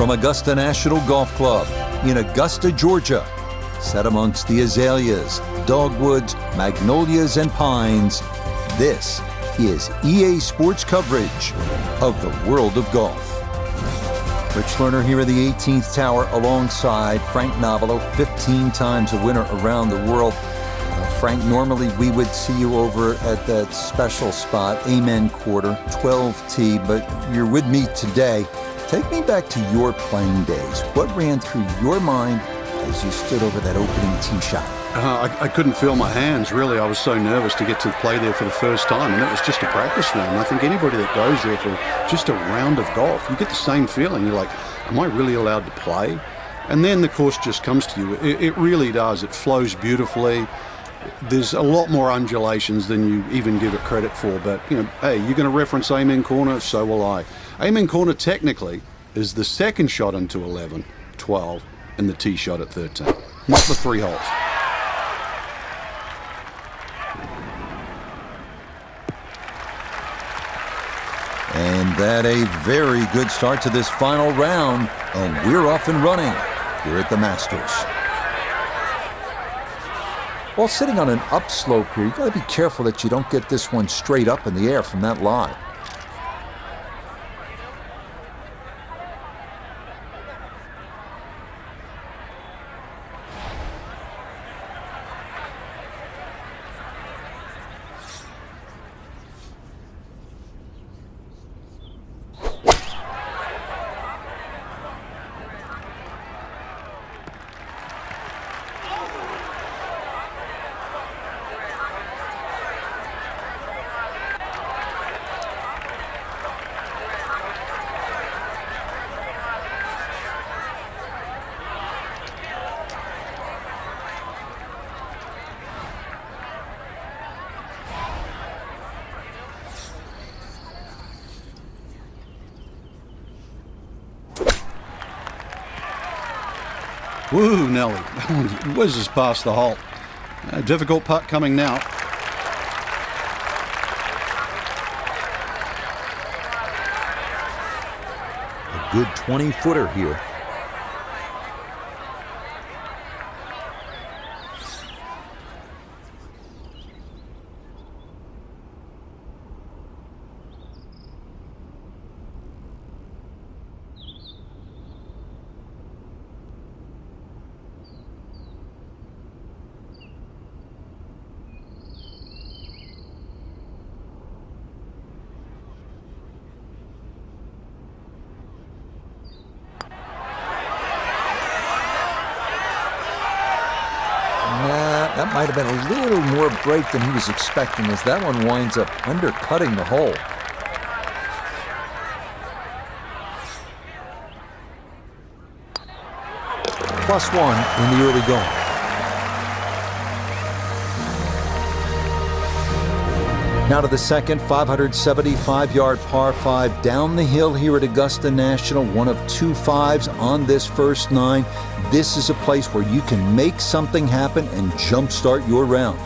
From Augusta National Golf Club in Augusta, Georgia, set amongst the azaleas, dogwoods, magnolias, and pines, this is EA Sports coverage of the world of golf. Rich Lerner here at the 18th Tower alongside Frank Novelo, 15 times a winner around the world. Frank, normally we would see you over at that special spot, Amen Quarter, 12T, but you're with me today. Take me back to your playing days. What ran through your mind as you stood over that opening tee shot? I couldn't feel my hands, really. I was so nervous to get to play there for the first time, and it was just a practice round. I think anybody that goes there for just a round of golf, you get the same feeling. You're like, am I really allowed to play? And then the course just comes to you. It really does. It flows beautifully. There's a lot more undulations than you even give it credit for, but, you know, hey, you're going to reference Amen Corner, so will I. Amen Corner, technically, is the second shot into 11, 12, and the tee shot at 13, not the three holes. And that a very good start to this final round, and we're off and running here at the Masters. While sitting on an upslope here, you've got to be careful that you don't get this one straight up in the air from that line. Woo, Nelly. Whizzes past the hole. A difficult putt coming now. A good 20-footer here. That might have been a little more break than he was expecting, as that one winds up undercutting the hole. +1 in the early going. Now to the second 575-yard par 5 down the hill here at Augusta National, one of 2 5s on this first 9. This is a place where you can make something happen and jumpstart your round.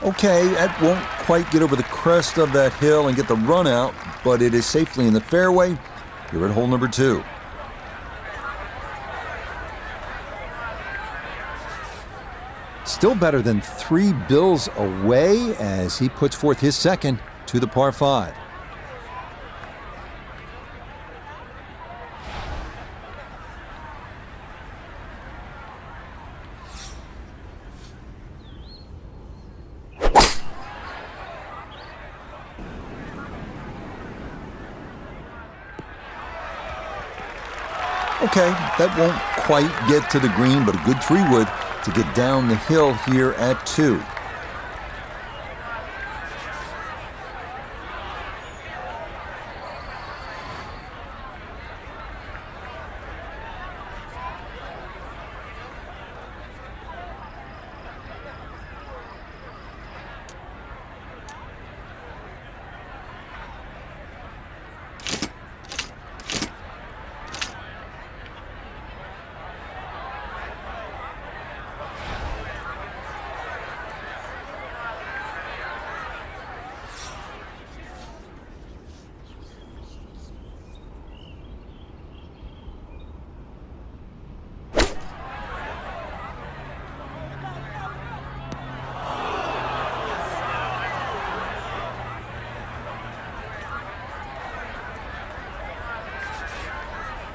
Okay, that won't quite get over the crest of that hill and get the run out, but it is safely in the fairway here at hole number 2. Still better than 3 bills away as he puts forth his second to the par 5. Okay, that won't quite get to the green, but a good 3-wood to get down the hill here at 2.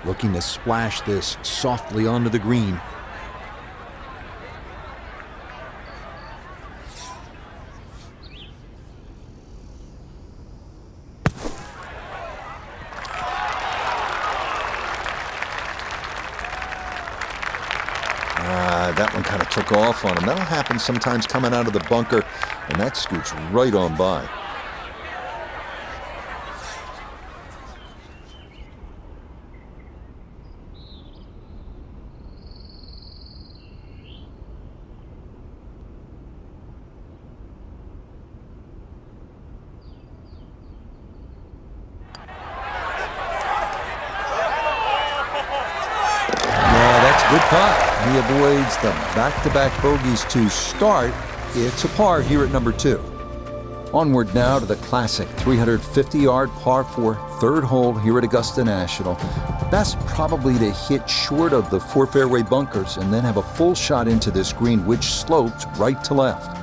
looking to splash this softly onto the green. That one kind of took off on him. That'll happen sometimes coming out of the bunker, and that scoots right on by. Good putt. He avoids the back-to-back bogeys to start. It's a par here at number 2. Onward now to the classic 350-yard par 4 third hole here at Augusta National. Best probably to hit short of the 4 fairway bunkers and then have a full shot into this green, which slopes right to left.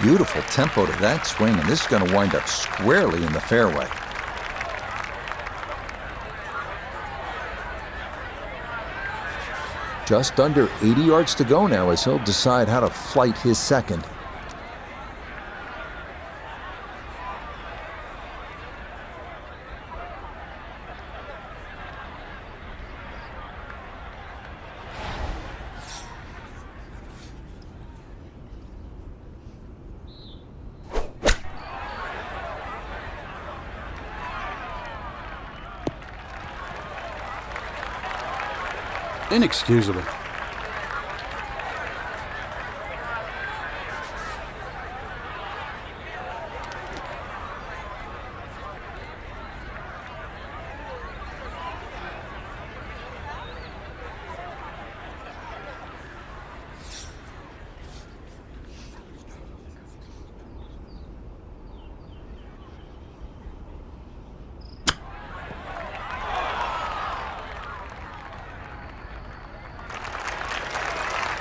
Beautiful tempo to that swing, and this is going to wind up squarely in the fairway. Just under 80 yards to go now as he'll decide how to flight his second. Inexcusable.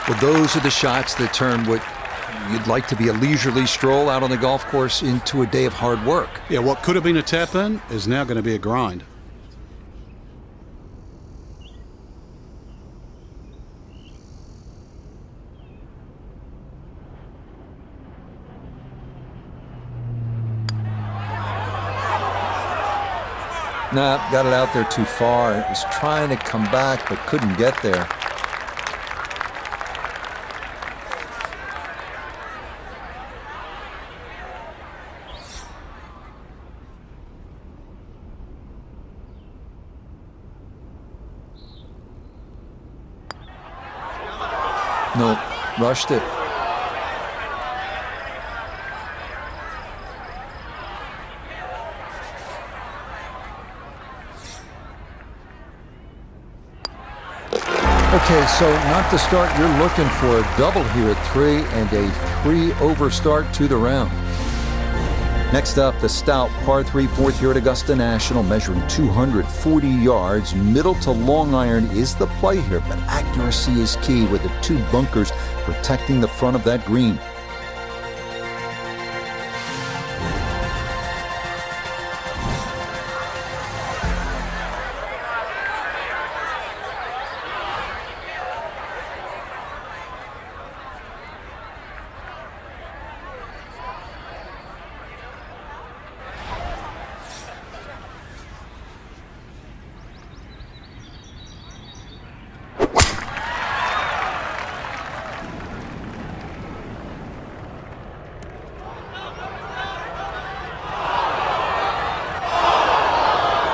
Well, those are the shots that turn what you'd like to be a leisurely stroll out on the golf course into a day of hard work. Yeah, what could have been a tap-in is now going to be a grind. Nah, got it out there too far. It was trying to come back but couldn't get there. Nope, rushed it. Okay, so not the start you're looking for. A double here at 3 and a 3-over start to the round. Next up, the stout par 3 fourth here at Augusta National, measuring 240 yards. Middle to long iron is the play here, but accuracy is key with the 2 bunkers protecting the front of that green.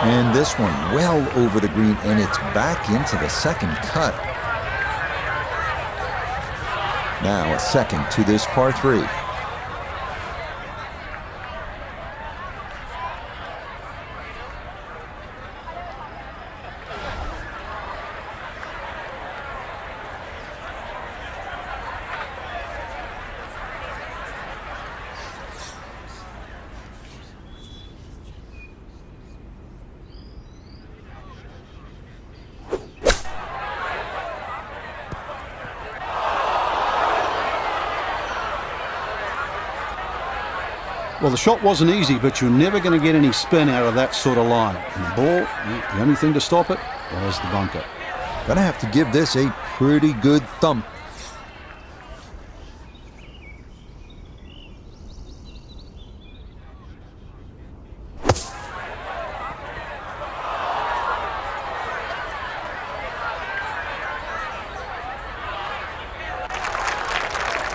And this one well over the green, and it's back into the second cut. Now a second to this par 3. Well, the shot wasn't easy, but you're never going to get any spin out of that sort of line. And the ball, the only thing to stop it was the bunker. Gonna have to give this a pretty good thump.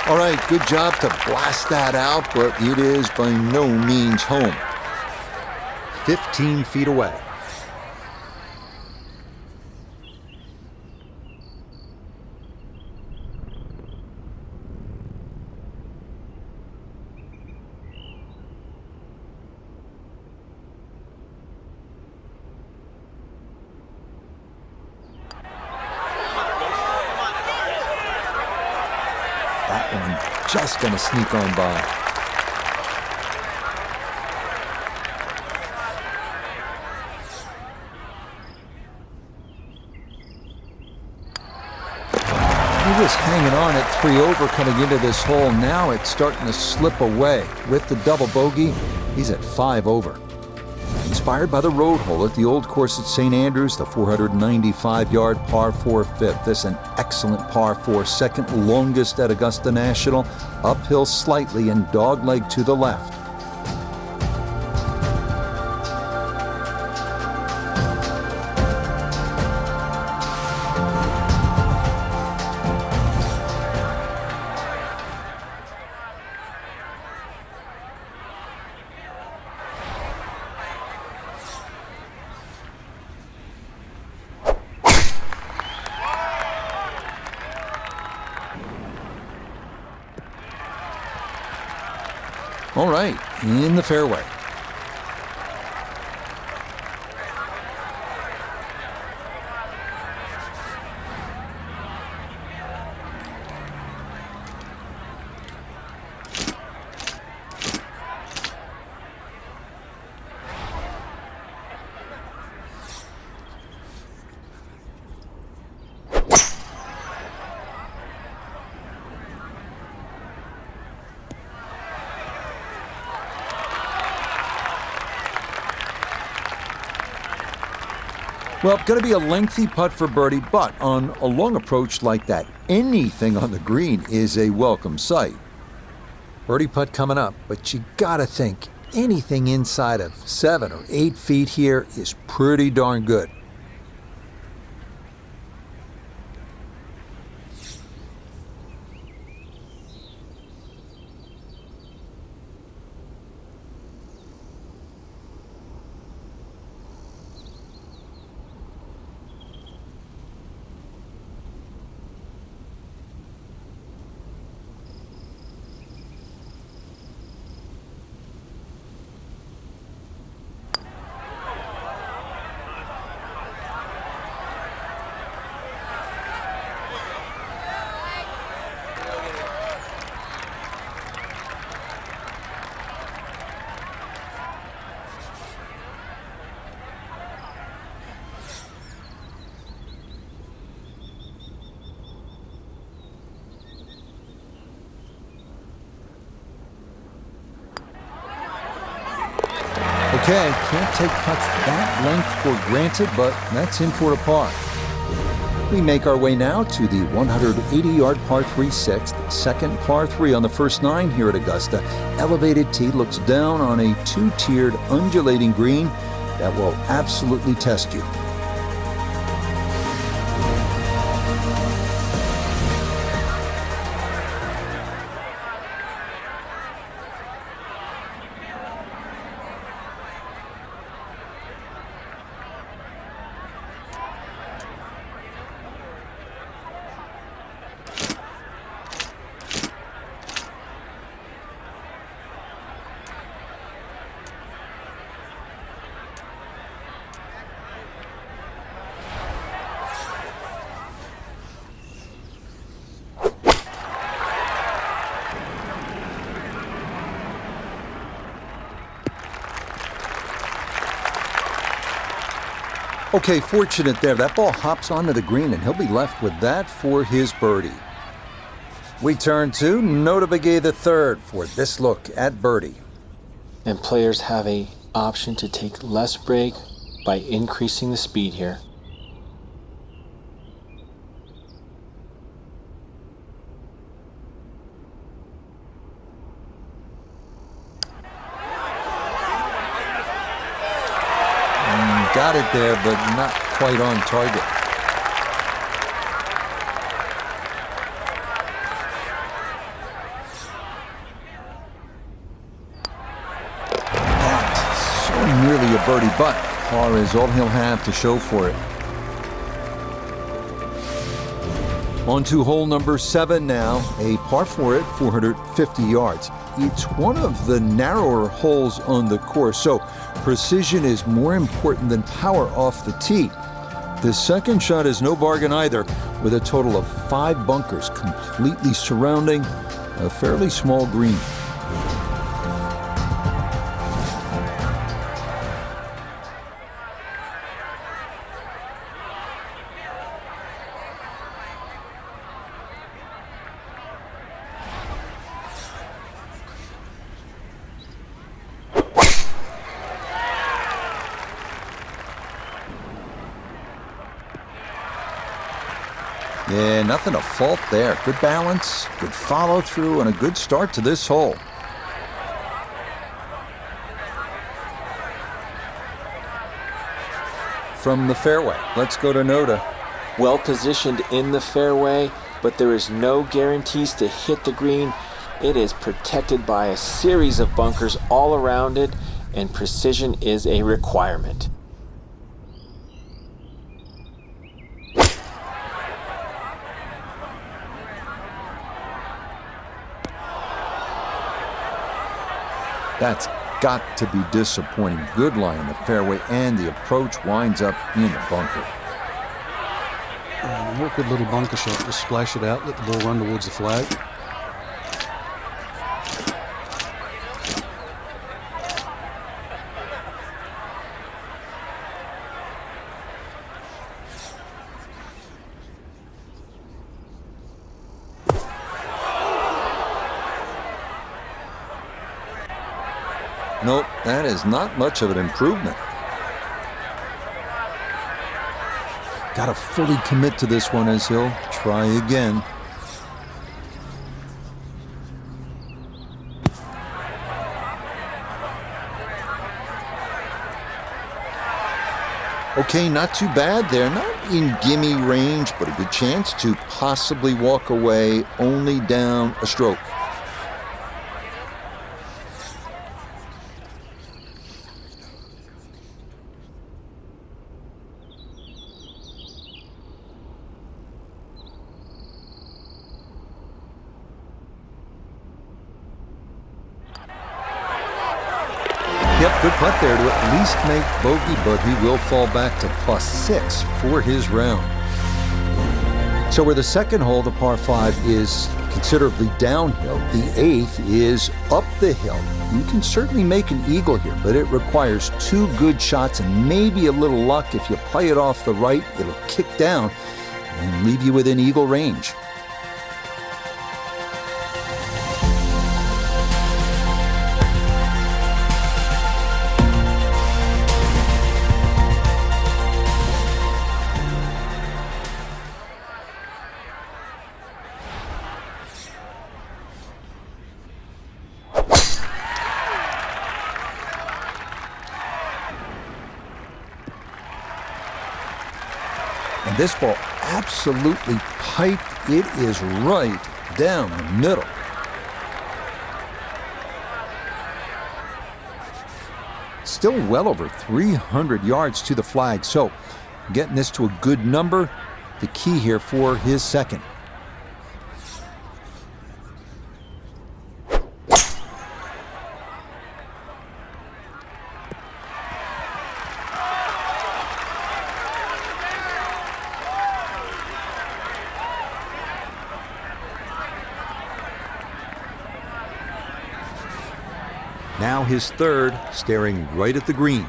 All right, good job to blast that out, but it is by no means home. 15 feet away. That one just going to sneak on by. He was hanging on at 3 over coming into this hole. Now it's starting to slip away. With the double bogey, he's at 5 over. Inspired by the road hole at the old course at St. Andrews, the 495-yard par 4 fifth. This an excellent par 4, second longest at Augusta National. Uphill slightly and dogleg to the left. All right, in the fairway. Well, going to be a lengthy putt for birdie, but on a long approach like that, anything on the green is a welcome sight. Birdie putt coming up, but you got to think anything inside of 7 or 8 feet here is pretty darn good. Okay, can't take putts that length for granted, but that's in for a par. We make our way now to the 180-yard par 3 sixth, second par 3 on the first 9 here at Augusta. Elevated tee looks down on a 2-tiered undulating green that will absolutely test you. Okay, fortunate there. That ball hops onto the green, and he'll be left with that for his birdie. We turn to Notabegay III for this look at birdie. and players have an option to take less break by increasing the speed here. Got it there, but not quite on target. That so nearly a birdie, but par is all he'll have to show for it. On to hole number 7 now, a par 4 at 450 yards. It's one of the narrower holes on the course, so precision is more important than power off the tee. The second shot is no bargain either, with a total of 5 bunkers completely surrounding a fairly small green. Yeah, nothing to fault there. Good balance, good follow through, and a good start to this hole. From the fairway, let's go to Noda. Well positioned in the fairway, but there is no guarantees to hit the green. It is protected by a series of bunkers all around it, and precision is a requirement. That's got to be disappointing. Good lie in the fairway, and the approach winds up in the bunker. An awkward little bunker shot. Just splash it out, let the ball run towards the flag. Nope, that is not much of an improvement. Got to fully commit to this one as he'll try again. Okay, not too bad there. Not in gimme range, but a good chance to possibly walk away only down a stroke. Yep, good putt there to at least make bogey, but he will fall back to +6 for his round. So where the second hole, the par 5, is considerably downhill, the 8th is up the hill. You can certainly make an eagle here, but it requires 2 good shots and maybe a little luck. If you play it off the right, it'll kick down and leave you within eagle range. And this ball absolutely piped. It is right down the middle. Still well over 300 yards to the flag, so getting this to a good number, the key here for his second. Now his third, staring right at the green.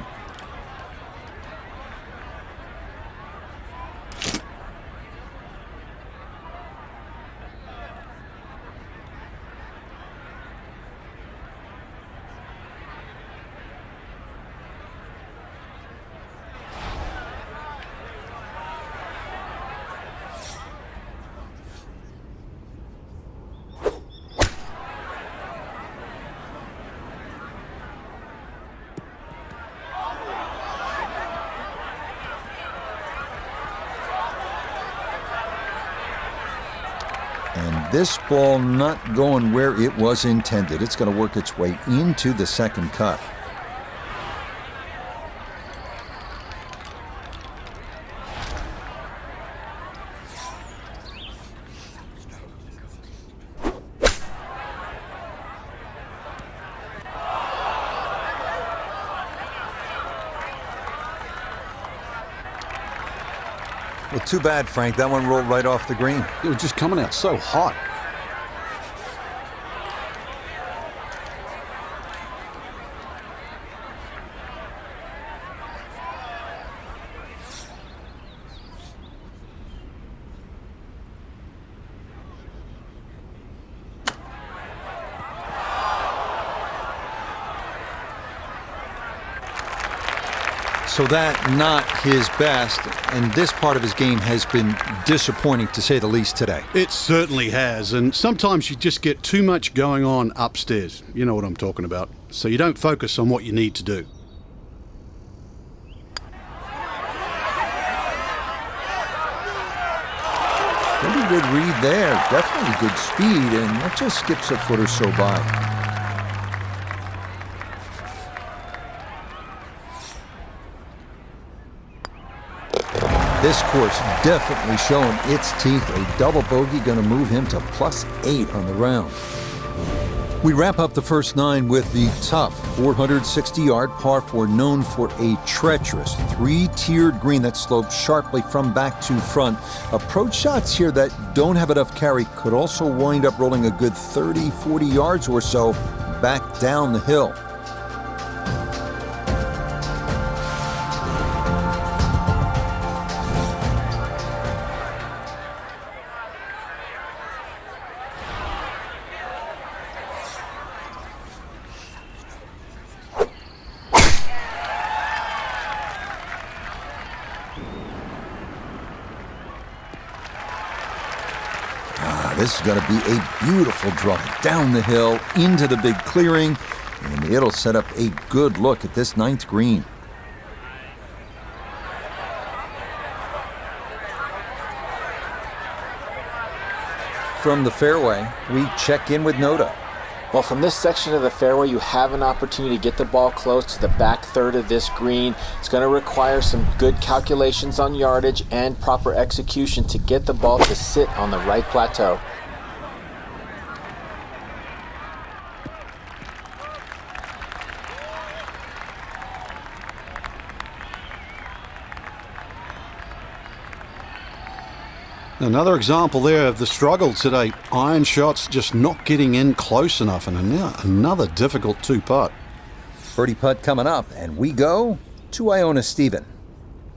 And this ball not going where it was intended. It's going to work its way into the second cut. Well, too bad, Frank. That one rolled right off the green. It was just coming out so hot. So that not his best, and this part of his game has been disappointing, to say the least, today. It certainly has, and sometimes you just get too much going on upstairs. You know what I'm talking about. So you don't focus on what you need to do. Pretty good read there. Definitely good speed, and that just skips a foot or so by. This course definitely showing its teeth. A double bogey going to move him to +8 on the round. We wrap up the first 9 with the tough 460-yard par 4, known for a treacherous 3-tiered green that slopes sharply from back to front. Approach shots here that don't have enough carry could also wind up rolling a good 30, 40 yards or so back down the hill. This is going to be a beautiful drive down the hill into the big clearing, and it'll set up a good look at this 9th green. From the fairway, we check in with Noda. Well, from this section of the fairway, you have an opportunity to get the ball close to the back third of this green. It's going to require some good calculations on yardage and proper execution to get the ball to sit on the right plateau. Another example there of the struggle today. Iron shots just not getting in close enough, and another difficult 2-putt. Birdie putt coming up, and we go to Iona Stephen.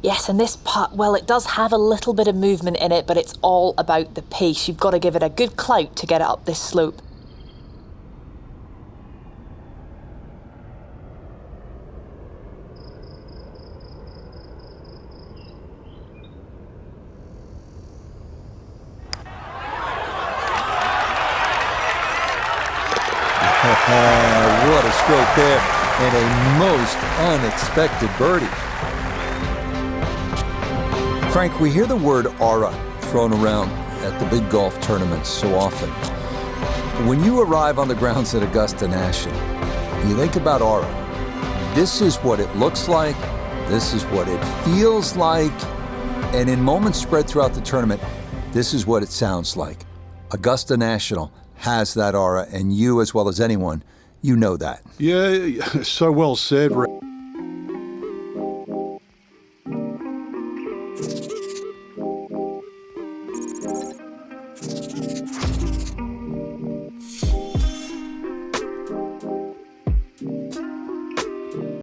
Yes, and this putt, well, it does have a little bit of movement in it, but it's all about the pace. You've got to give it a good clout to get it up this slope. What a stroke there, and a most unexpected birdie. Frank, we hear the word aura thrown around at the big golf tournaments so often. When you arrive on the grounds at Augusta National, you think about aura. This is what it looks like, this is what it feels like, and in moments spread throughout the tournament, this is what it sounds like. Augusta National has that aura, and you, as well as anyone, you know that. Yeah, so well said, Rick.